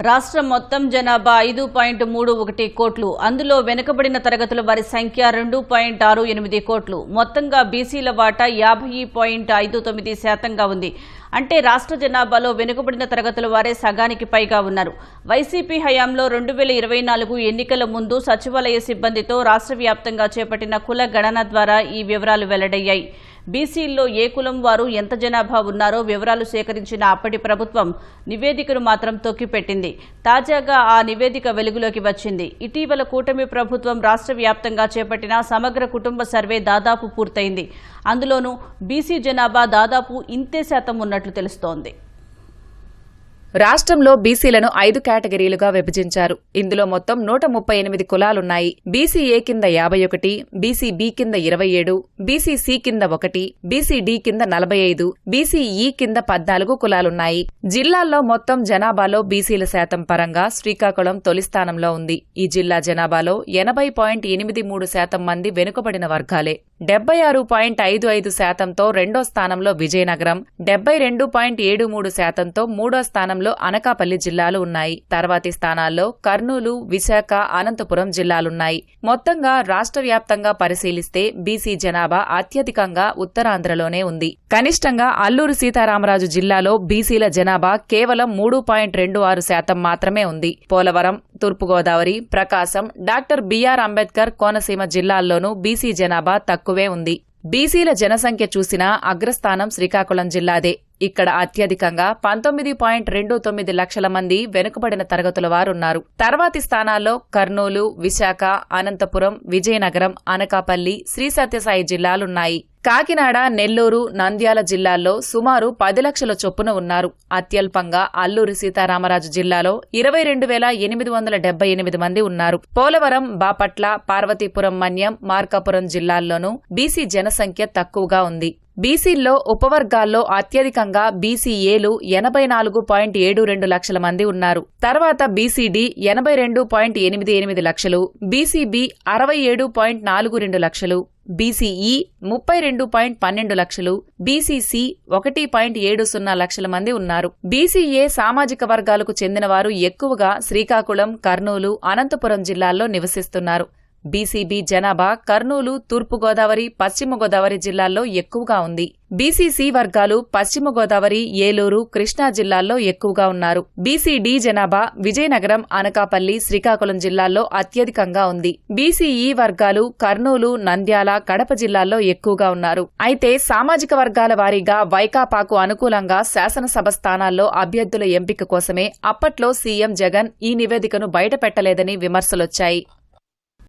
రాష్ట్రం మొత్తం జనాభా 5.31 కోట్లు. అందులో వెనుకబడిన తరగతుల వారి సంఖ్య 2.68 కోట్లు. మొత్తంగా బీసీల వాటా 50.59% ఉంది. అంటే రాష్ట్ర జనాభాలో వెనుకబడిన తరగతుల వారే సగానికి పైగా ఉన్నారు. వైసీపీ హయాంలో 2024 ఎన్నికల ముందు సచివాలయ సిబ్బందితో రాష్ట్ర వ్యాప్తంగా చేపట్టిన కుల గణన ద్వారా ఈ వివరాలు వెల్లడయ్యాయి. బీసీల్లో ఏ కులం వారు ఎంత జనాభా ఉన్నారో వివరాలు సేకరించిన అప్పటి ప్రభుత్వం నివేదికను మాత్రం తొక్కిపెట్టింది. తాజాగా ఆ నివేదిక వెలుగులోకి వచ్చింది. ఇటీవల కూటమి ప్రభుత్వం రాష్ట్ర వ్యాప్తంగా చేపట్టిన సమగ్ర కుటుంబ సర్వే దాదాపు పూర్తయింది. అందులోనూ బీసీ జనాభా దాదాపు ఇంతే శాతం ఉన్నట్లు తెలుస్తోంది. రాష్ట్రంలో బీసీలను 5 కేటగిరీలుగా విభజించారు. ఇందులో మొత్తం 138 కులాలున్నాయి. బీసీ ఏ కింద 51, బీసీ బి కింద 27, బీసీ సి కింద 1, బీసీ డి కింద 45, బీసీ ఈ కింద 14 కులాలున్నాయి. జిల్లాల్లో మొత్తం జనాభాలో బీసీల శాతం పరంగా శ్రీకాకుళం తొలి స్థానంలో ఉంది. ఈ జిల్లా జనాభాలో 80.83% మంది వెనుకబడిన వర్గాలే. 76.55%తో రెండో స్థానంలో విజయనగరం, 72.73%తో మూడో స్థానంలో అనకాపల్లి జిల్లాలు ఉన్నాయి. తర్వాతి స్థానాల్లో కర్నూలు, విశాఖ, అనంతపురం జిల్లాలున్నాయి. మొత్తంగా రాష్ట్ర వ్యాప్తంగా పరిశీలిస్తే బీసీ జనాభా అత్యధికంగా ఉత్తరాంధ్రలోనే ఉంది. కనిష్టంగా అల్లూరు సీతారామరాజు జిల్లాలో బీసీల జనాభా కేవలం 3.26% మాత్రమే ఉంది. పోలవరం, తూర్పుగోదావరి, ప్రకాశం, డాక్టర్ బిఆర్ అంబేద్కర్ కోనసీమ జిల్లాల్లోనూ బీసీ జనాభా తక్కువే ఉంది. బీసీల జనసంఖ్య చూసినా అగ్రస్థానం శ్రీకాకుళం జిల్లాదే. ఇక్కడ అత్యధికంగా 19.29 లక్షల మంది వెనుకబడిన తరగతుల వారున్నారు. తర్వాతి స్థానాల్లో కర్నూలు, విశాఖ, అనంతపురం, విజయనగరం, అనకాపల్లి, శ్రీ సత్యసాయి జిల్లాలున్నాయి. కాకినాడ, నెల్లూరు, నంద్యాల జిల్లాల్లో సుమారు 10 లక్షల చొప్పున ఉన్నారు. అత్యల్పంగా అల్లూరి సీతారామరాజు జిల్లాలో 22,878 మంది ఉన్నారు. పోలవరం, బాపట్ల, పార్వతీపురం, మన్యం, మార్కాపురం జిల్లాల్లోనూ బీసీ జనసంఖ్య తక్కువగా ఉంది. బీసీల్లో ఉపవర్గాల్లో అత్యధికంగా బీసీఏలు 84.72 లక్షల మంది ఉన్నారు. తర్వాత బీసీడీ 82.88 లక్షలు, బీసీబీ 67.42 లక్షలు, బీసీఈ 32.12 లక్షలు, బీసీసీ 1.70 లక్షల మంది ఉన్నారు. బీసీఏ సామాజిక వర్గాలకు చెందినవారు ఎక్కువగా శ్రీకాకుళం, కర్నూలు, అనంతపురం జిల్లాల్లో నివసిస్తున్నారు. బీసీబీ జనాభా కర్నూలు, తూర్పుగోదావరి, పశ్చిమ గోదావరి జిల్లాల్లో ఎక్కువగా ఉంది. బీసీసీ వర్గాలు పశ్చిమ గోదావరి, ఏలూరు, కృష్ణా జిల్లాల్లో ఎక్కువగా ఉన్నారు. బీసీడీ జనాభా విజయనగరం, అనకాపల్లి, శ్రీకాకుళం జిల్లాల్లో అత్యధికంగా ఉంది. బీసీఈ వర్గాలు కర్నూలు, నంద్యాల, కడప జిల్లాల్లో ఎక్కువగా ఉన్నారు. అయితే సామాజిక వర్గాల వారీగా వైకాపాకు అనుకూలంగా శాసనసభ స్థానాల్లో అభ్యర్థుల ఎంపిక కోసమే అప్పట్లో సీఎం జగన్ ఈ నివేదికను బయటపెట్టలేదని విమర్శలొచ్చాయి.